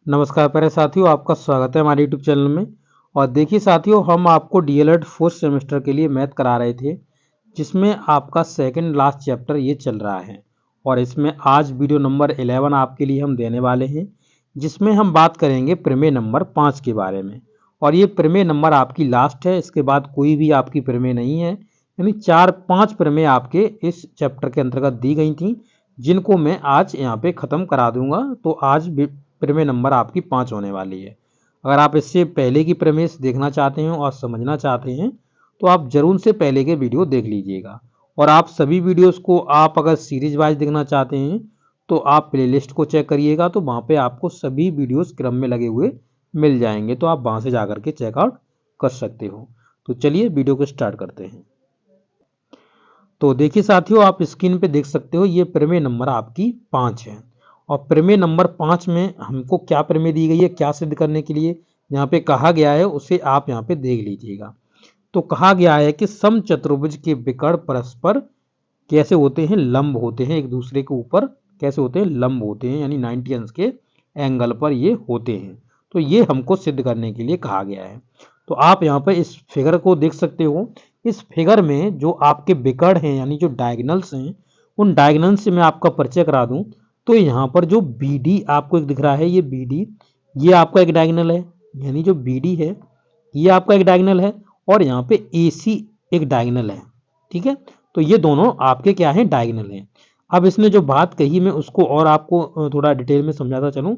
नमस्कार प्यारे साथियों, आपका स्वागत है हमारे यूट्यूब चैनल में। और देखिए साथियों, हम आपको डीएलएड फोर्थ सेमेस्टर के लिए मैथ करा रहे थे, जिसमें आपका सेकंड लास्ट चैप्टर ये चल रहा है। और इसमें आज वीडियो नंबर 11 आपके लिए हम देने वाले हैं, जिसमें हम बात करेंगे प्रमेय नंबर 5 के बारे में। और ये प्रमेय नंबर आपकी लास्ट है, इसके बाद कोई भी आपकी प्रमेय नहीं है। यानी 4-5 प्रमेय आपके इस चैप्टर के अंतर्गत दी गई थी, जिनको मैं आज यहाँ पे ख़त्म करा दूंगा। तो आज प्रमेय नंबर आपकी 5 होने वाली है। अगर आप इससे पहले की प्रमेय देखना चाहते हैं और समझना चाहते हैं तो आप जरूर से पहले के वीडियो देख लीजिएगा। और आप सभी वीडियोस को आप अगर सीरीज वाइज देखना चाहते हैं तो आप प्लेलिस्ट को चेक करिएगा, तो वहाँ पे आपको सभी वीडियोस क्रम में लगे हुए मिल जाएंगे, तो आप वहाँ से जाकर के चेकआउट कर सकते हो। तो चलिए वीडियो को स्टार्ट करते हैं। तो देखिए साथियों, आप स्क्रीन पे देख सकते हो ये प्रमेय नंबर आपकी 5 है। और प्रमेय नंबर 5 में हमको क्या प्रमेय दी गई है, क्या सिद्ध करने के लिए यहाँ पे कहा गया है, उसे आप यहाँ पे देख लीजिएगा। तो कहा गया है कि समचतुर्भुज के विकर्ण परस्पर कैसे होते हैं, लंब होते हैं, एक दूसरे के ऊपर कैसे होते हैं, लंब होते हैं, यानी 90 अंश के एंगल पर ये होते हैं। तो ये हमको सिद्ध करने के लिए कहा गया है। तो आप यहाँ पर इस फिगर को देख सकते हो। इस फिगर में जो आपके विकर्ण हैं, यानी जो डायगोनल्स हैं, उन डायगोनल से मैं आपका परिचय करा दूं। तो यहाँ पर जो बी डी आपको एक दिख रहा है, ये बी डी, ये आपका एक डायगोनल है, यानी जो बी डी है ये आपका एक डायगोनल है। और यहाँ पे ए सी एक डायगोनल है, ठीक है। तो ये दोनों आपके क्या हैं, डायगोनल हैं। अब इसने जो बात कही मैं उसको और आपको थोड़ा डिटेल में समझाता चलूँ।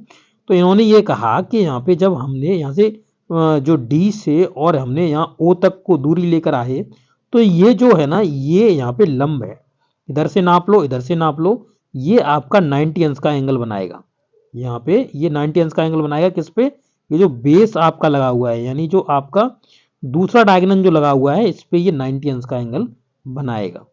तो इन्होंने ये कहा कि यहाँ पे जब हमने यहाँ से जो डी से और हमने यहाँ ओ तक को दूरी लेकर आए, तो ये जो है ना, ये यहाँ पे लंब है। इधर से नाप लो, इधर से नाप लो, ये आपका 90 अंश का एंगल बनाएगा। यहाँ पे ये 90 अंश का एंगल बनाएगा। किस पे? ये जो बेस आपका लगा हुआ है, यानी जो आपका दूसरा डायगोनल जो लगा हुआ है, इस पे ये 90 अंश का एंगल बनाएगा,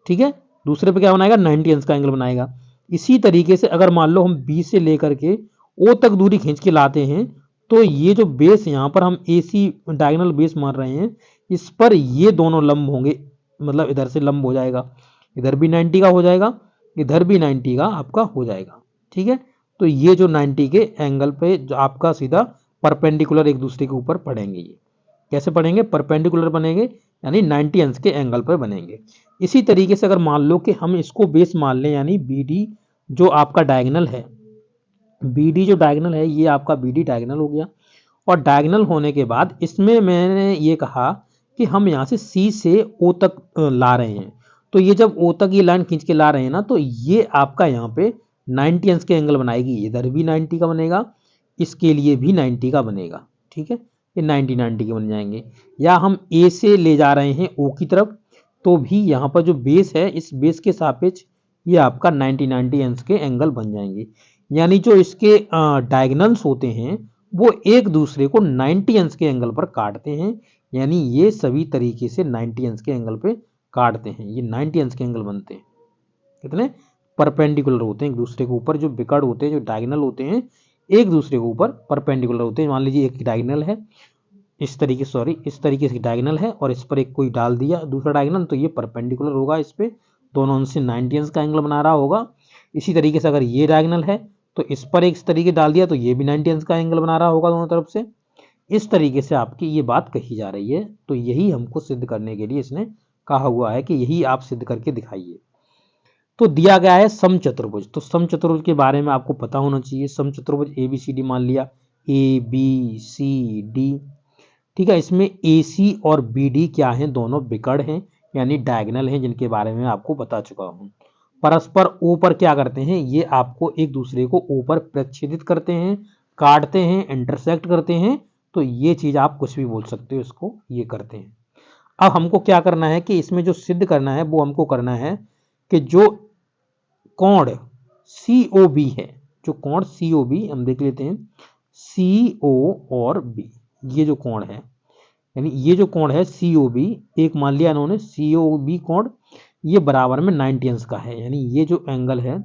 ठीक है। दूसरे पे क्या बनाएगा, 90 अंश का एंगल बनाएगा। इसी तरीके से अगर मान लो हम बी से लेकर के ओ तक दूरी खींच के लाते हैं, तो ये जो बेस यहाँ पर हम ए सी डायगोनल बेस मान रहे हैं, इस पर ये दोनों लंब होंगे, मतलब इधर से लंब हो जाएगा, इधर भी 90 का हो जाएगा, इधर भी 90 का आपका हो जाएगा, ठीक है। तो ये जो 90 के एंगल पे जो आपका सीधा परपेंडिकुलर एक दूसरे के ऊपर पड़ेंगे। ये कैसे पड़ेंगे, परपेंडिकुलर बनेंगे, यानी 90 अंश के एंगल पर बनेंगे। इसी तरीके से अगर मान लो कि हम इसको बेस मान लें, यानी बी डी जो आपका डायगोनल है, बी डी जो डायगोनल है, ये आपका बी डी डायगोनल हो गया। और डायगोनल होने के बाद इसमें मैंने ये कहा कि हम यहाँ से सी से ओ तक ला रहे हैं। तो ये जब ओ तक ये लाइन खींच के ला रहे हैं ना, तो ये आपका यहाँ पे 90 अंश के एंगल बनाएगी। इधर भी 90 का बनेगा, इसके लिए भी 90 का बनेगा, ठीक है। ये 90 के बन जाएंगे। या हम ए से ले जा रहे हैं ओ की तरफ, तो भी यहाँ पर जो बेस है, इस बेस के सापेक्ष ये आपका 90 अंश के एंगल बन जाएंगे। यानी जो इसके डायगोनल्स होते हैं, वो एक दूसरे को 90 अंश के एंगल पर काटते हैं। यानी ये सभी तरीके से 90 अंश के एंगल पे काटते हैं। ये 90 अंश के एंगल बनते हैं। कितने? परपेंडिकुलर होते हैं एक दूसरे के ऊपर। जो विकर्ण होते हैं, जो डायगोनल होते हैं, एक दूसरे के ऊपर परपेंडिकुलर होते हैं। मान लीजिए एक डायगोनल है, इस तरीके इस तरीके से डायगोनल है, और इस पर एक कोई डाल दिया दूसरा डायगोनल, तो ये परपेंडिकुलर होगा इस पे, दोनों अंश से 90 अंश का एंगल बना रहा होगा। इसी तरीके से अगर ये डायगोनल है, तो इस पर एक इस तरीके डाल दिया, तो ये भी 90 अंश का एंगल बना रहा होगा दोनों तरफ से। इस तरीके से आपकी ये बात कही जा रही है। तो यही हमको सिद्ध करने के लिए इसने कहा हुआ है कि यही आप सिद्ध करके दिखाइए। तो दिया गया है समचतुर्भुज। तो समचतुर्भुज के बारे में आपको पता होना चाहिए। समचतुर्भुज ए बी सी डी मान लिया, ए बी सी डी, ठीक है। इसमें ए सी और बी डी क्या हैं, दोनों विकर्ण हैं, यानी डायगोनल हैं, जिनके बारे में आपको बता चुका हूँ। परस्पर ओ पर क्या करते हैं, ये आपको एक दूसरे को ओ पर प्रच्छेदित करते हैं, काटते हैं, इंटरसेक्ट करते हैं। तो ये चीज आप कुछ भी बोल सकते हो, इसको ये करते हैं। अब हमको क्या करना है कि इसमें जो सिद्ध करना है वो हमको करना है कि जो कोण सी ओ बी है, जो कोण सी ओ बी हम देख लेते हैं, सी ओ और बी, ये जो कोण है, यानी ये जो कोण है सी ओ बी, एक मान लिया इन्होंने सी ओ बी कोण, ये बराबर में 90 अंश का है। यानी ये जो एंगल है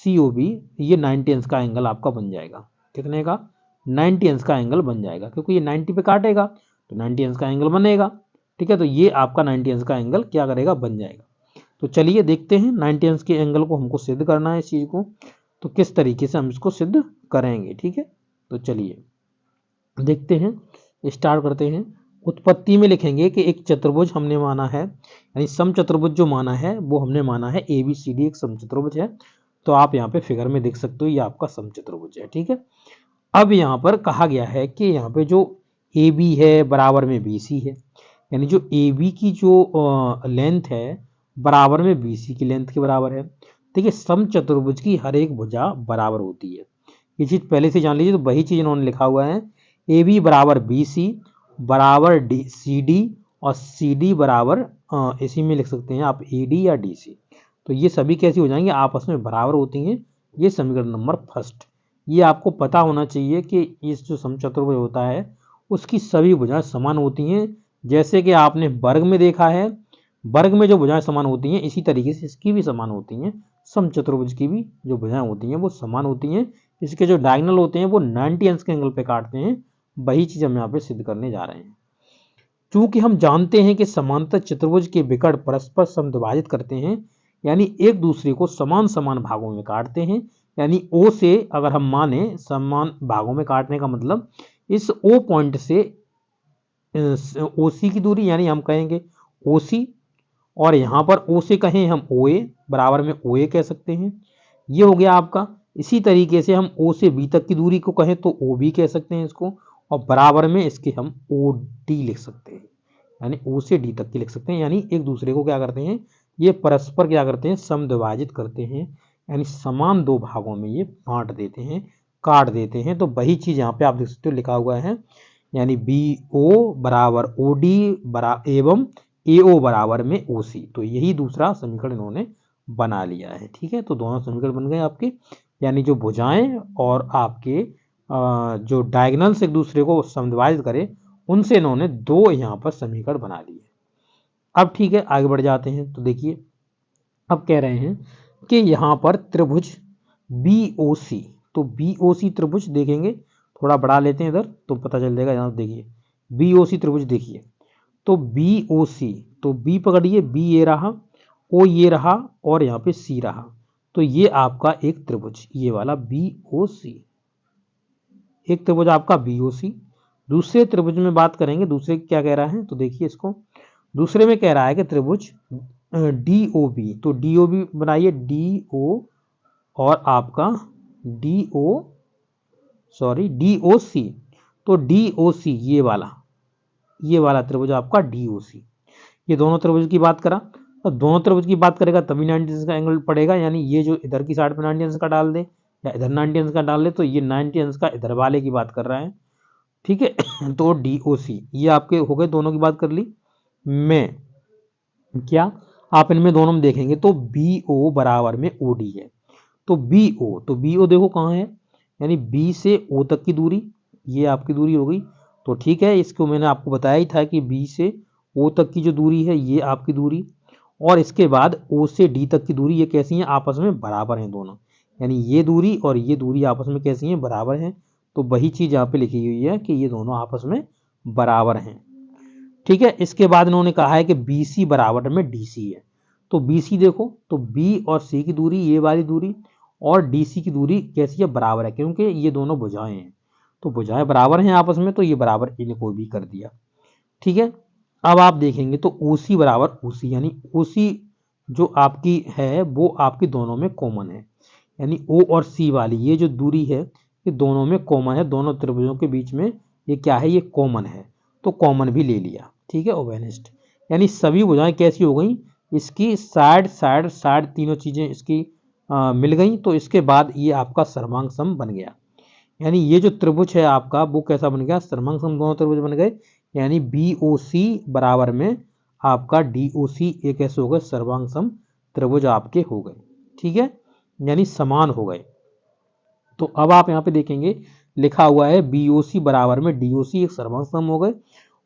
सी ओ बी, ये 90 अंश का एंगल आपका बन जाएगा। कितने का? 90 अंश का एंगल बन जाएगा, क्योंकि ये 90 पे काटेगा तो 90 अंश का एंगल बनेगा, ठीक है। तो ये आपका 90 अंश का एंगल क्या करेगा, बन जाएगा। तो चलिए देखते हैं 90 अंश के एंगल को हमको सिद्ध करना है इस चीज को, तो किस तरीके से हम इसको सिद्ध करेंगे, ठीक है। तो चलिए देखते हैं, स्टार्ट करते हैं। उत्पत्ति में लिखेंगे कि एक चतुर्भुज हमने माना है, यानी समचतुर्भुज जो माना है वो हमने माना है ABCD एक समचतुर्भुज है। तो आप यहाँ पे फिगर में देख सकते हो ये आपका समचतुर्भुज है, ठीक है। अब यहाँ पर कहा गया है कि यहाँ पे जो AB है बराबर में BC है, यानी जो AB की जो लेंथ है बराबर में BC की लेंथ के बराबर है। देखिए समचतुर्भुज की हर एक भुजा बराबर होती है, ये चीज पहले से जान लीजिए। तो वही चीज इन्होंने लिखा हुआ है, AB बराबर BC बराबर CD और CD बराबर इसी में लिख सकते हैं आप AD या DC। तो ये सभी कैसी हो जाएंगे, आपस में बराबर होती हैं। ये समीकरण नंबर फर्स्ट। ये आपको पता होना चाहिए कि इस जो समचतुर्भुज होता है उसकी सभी भुजाएं समान होती हैं। जैसे कि आपने वर्ग में देखा है, वर्ग में जो भुजाएं समान होती हैं इसी तरीके से इसकी भी समान होती हैं। समचतुर्भुज की भी जो भुजाएं होती हैं वो समान होती हैं। इसके जो डायगोनल होते हैं वो 90 अंश के एंगल पे काटते हैं। वही चीज हम यहाँ पे सिद्ध करने जा रहे हैं। चूंकि हम जानते हैं कि समांतर चतुर्भुज के विकर्ण परस्पर समद्विभाजित करते हैं, यानी एक दूसरे को समान समान भागों में काटते हैं। यानी O से अगर हम माने समान भागों में काटने का मतलब इस O पॉइंट से OC की दूरी, यानी हम कहेंगे OC, और यहाँ पर O से कहें हम OA बराबर में OA कह सकते हैं। ये हो गया आपका। इसी तरीके से हम O से B तक की दूरी को कहें तो OB कह सकते हैं इसको, और बराबर में इसके हम OD लिख सकते हैं, यानी O से D तक की लिख सकते हैं। यानी एक दूसरे को क्या करते हैं, ये परस्पर क्या करते हैं, समद्विभाजित करते हैं, यानी समान दो भागों में ये बांट देते हैं, काट देते हैं। तो वही चीज यहाँ पे आप देख सकते हो लिखा हुआ है, यानी BO बराबर OD एवं AO बराबर में OC। तो यही दूसरा समीकरण इन्होंने बना लिया है, ठीक है। तो दोनों समीकरण बन गए आपके, यानी जो भुजाएं और आपके जो डायगोनल्स एक दूसरे को समद्विभाजित करें उनसे इन्होंने दो यहाँ पर समीकरण बना लिए। अब ठीक है आगे बढ़ जाते हैं। तो देखिए अब कह रहे हैं कि यहाँ पर त्रिभुज BOC, तो BOC त्रिभुज देखेंगे, थोड़ा बढ़ा लेते हैं इधर तो पता चल जाएगा। यहाँ देखिए BOC त्रिभुज देखिए, तो BOC, तो B पकड़िए, B ये रहा, O ये रहा और यहाँ पे C रहा। तो ये आपका एक त्रिभुज, ये वाला BOC, एक त्रिभुज आपका BOC। दूसरे त्रिभुज में बात करेंगे, दूसरे क्या कह रहा है, तो देखिए इसको दूसरे में कह रहा है कि त्रिभुज DOB, तो DOB बनाइए, DO और आपका DOC, तो DOC ये वाला त्रिभुज आपका DOC। ये दोनों त्रिभुज की बात करा, तो दोनों त्रिभुज की बात करेगा तभी 90 अंश का एंगल पड़ेगा। यानी ये जो इधर की साइड पे 90 अंश का डाल दे या इधर 90 अंश का डाल दे, तो ये 90 अंश का इधर वाले की बात कर रहा है, ठीक है। तो DOC ये आपके हो गए, दोनों की बात कर ली। मैं क्या आप इनमें दोनों में देखेंगे तो BO बराबर में OD है। तो BO देखो कहाँ है, यानी B से O तक की दूरी, ये आपकी दूरी हो गई। तो ठीक है, इसको मैंने आपको बताया ही था कि B से O तक की जो दूरी है ये आपकी दूरी, और इसके बाद O से D तक की दूरी ये कैसी है, आपस में बराबर हैं दोनों, यानी ये दूरी और ये दूरी आपस में कैसी हैं, बराबर हैं। तो वही चीज यहाँ पे लिखी हुई है कि ये दोनों आपस में बराबर हैं, ठीक है। इसके बाद इन्होंने कहा है कि BC बराबर में DC है। तो BC देखो, तो B और C की दूरी ये वाली दूरी और DC की दूरी कैसी है, बराबर है, क्योंकि ये दोनों भुजाएं हैं। तो भुजाएं बराबर हैं आपस में, तो ये बराबर इनको भी कर दिया, ठीक है। अब आप देखेंगे तो OC बराबर OC, यानी OC जो आपकी है वो आपकी दोनों में कॉमन है, यानी O और C वाली ये जो दूरी है ये दोनों में कॉमन है, दोनों त्रिभुजों के बीच में ये क्या है, ये कॉमन है। तो कॉमन भी ले लिया, ठीक है, ओवेनिस्ट। यानी सभी भुजाएं कैसी हो गई, इसकी साइड साइड साइड तीनों चीजें इसकी मिल गई। तो इसके बाद ये आपका सर्वांग सम बन गया, यानी ये जो त्रिभुज है आपका वो कैसा बन गया, सर्वांग सम दोनों त्रिभुज बन गए। यानी BOC बराबर में आपका DOC ये कैसे हो गए, सर्वांग सम त्रिभुज आपके हो गए, ठीक है, यानी समान हो गए। तो अब आप यहाँ पे देखेंगे लिखा हुआ है BOC बराबर में DOC एक सर्वांग सम हो गए,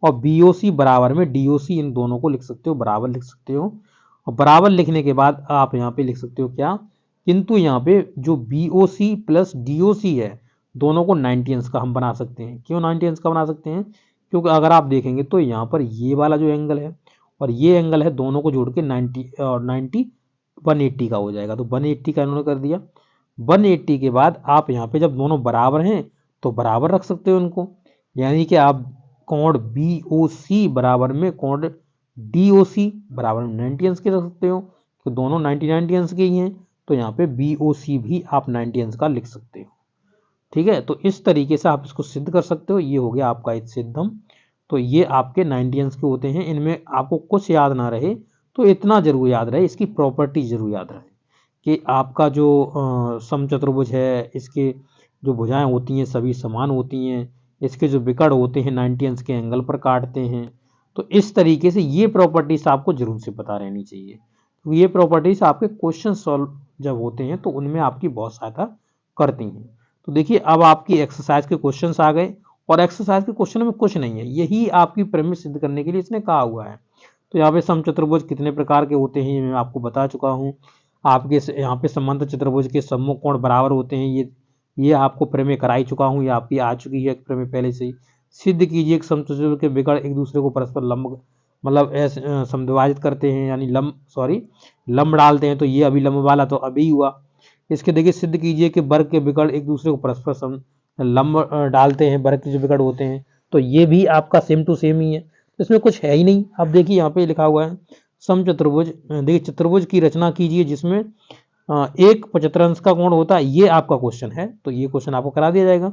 और BOC बराबर में DOC इन दोनों को लिख सकते हो, बराबर लिख सकते हो। और बराबर लिखने के बाद आप यहाँ पे लिख सकते हो क्या, किंतु यहाँ पे जो BOC प्लस DOC है दोनों को 90 अंश का हम बना सकते हैं। क्यों 90 अंश का बना सकते हैं, क्योंकि अगर आप देखेंगे तो यहाँ पर ये वाला जो एंगल है और ये एंगल है दोनों को जोड़ के 90 और 90 180 का हो जाएगा। तो 180 का इन्होंने कर दिया। 180 के बाद आप यहाँ पे जब दोनों बराबर हैं तो बराबर रख सकते हो उनको, यानी कि आप कोण BOC बराबर में कोण DOC बराबर में 90 अंश के रख सकते हो, तो दोनों 90 अंश के ही हैं, तो यहाँ पे BOC भी आप 90 अंश का लिख सकते हो। ठीक है, तो इस तरीके से आप इसको सिद्ध कर सकते हो। ये हो गया आपका एक सिद्धम। तो ये आपके 90 अंश के होते हैं। इनमें आपको कुछ याद ना रहे तो इतना जरूर याद रहे, इसकी प्रॉपर्टी जरूर याद रहे कि आपका जो समचतुर्भुज है, इसके जो भुजाएं होती हैं सभी समान होती हैं, इसके जो विकर्ण होते हैं 90 अंश के एंगल पर काटते हैं। तो इस तरीके से ये प्रॉपर्टीज आपको जरूर से पता रहनी चाहिए। तो ये प्रॉपर्टीज आपके क्वेश्चन सॉल्व जब होते हैं तो उनमें आपकी बहुत सहायता करती हैं। तो देखिए अब आपकी एक्सरसाइज के क्वेश्चंस आ गए, और एक्सरसाइज के क्वेश्चन में कुछ नहीं है, यही आपकी प्रेमिस सिद्ध करने के लिए इसने कहा हुआ है। तो यहाँ पे समचतुर्भुज कितने प्रकार के होते हैं ये मैं आपको बता चुका हूँ। आपके यहाँ पे समांतर चतुर्भुज के सम्मुख कोण बराबर होते हैं, ये आपको प्रमेय कराई चुका हूँ, ये आपकी आ चुकी है प्रमेय पहले से ही। सिद्ध कीजिए कि समचतुर्भुज के विकर्ण एक दूसरे को परस्पर लंब मतलब ऐसे समद्विभाजित करते हैं, यानी लंब डालते हैं। तो ये अभिलंब वाला तो अभी हुआ। इसके देखिए सिद्ध कीजिए कि वर्ग के विकर्ण एक दूसरे को परस्पर लंब डालते हैं, वर्ग के जो विकर्ण होते हैं। तो ये भी आपका सेम टू सेम ही है, इसमें कुछ है ही नहीं। अब देखिए यहाँ पे लिखा हुआ है समचतुर्भुज, देखिए चतुर्भुज की रचना कीजिए जिसमें एक 75 अंश का कोण होता है, ये आपका क्वेश्चन है। तो ये क्वेश्चन आपको करा दिया जाएगा।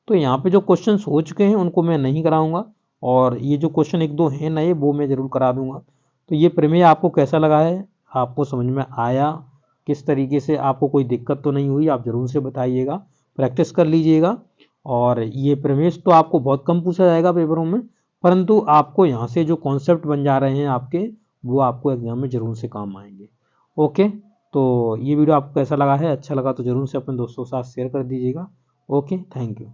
तो यहाँ पे जो क्वेश्चन हो चुके हैं उनको मैं नहीं कराऊंगा, और ये जो क्वेश्चन एक दो हैं नए वो मैं जरूर करा दूंगा। तो ये प्रमेय आपको कैसा लगा है, आपको समझ में आया, किस तरीके से, आपको कोई दिक्कत तो नहीं हुई, आप जरूर से बताइएगा, प्रैक्टिस कर लीजिएगा। और ये प्रमेय तो आपको बहुत कम पूछा जाएगा पेपरों में, परंतु आपको यहाँ से जो कॉन्सेप्ट बन जा रहे हैं आपके, वो आपको एग्जाम में जरूर से काम आएंगे। ओके, तो ये वीडियो आपको कैसा लगा है, अच्छा लगा तो जरूर से अपने दोस्तों के साथ शेयर कर दीजिएगा। Okay, thank you.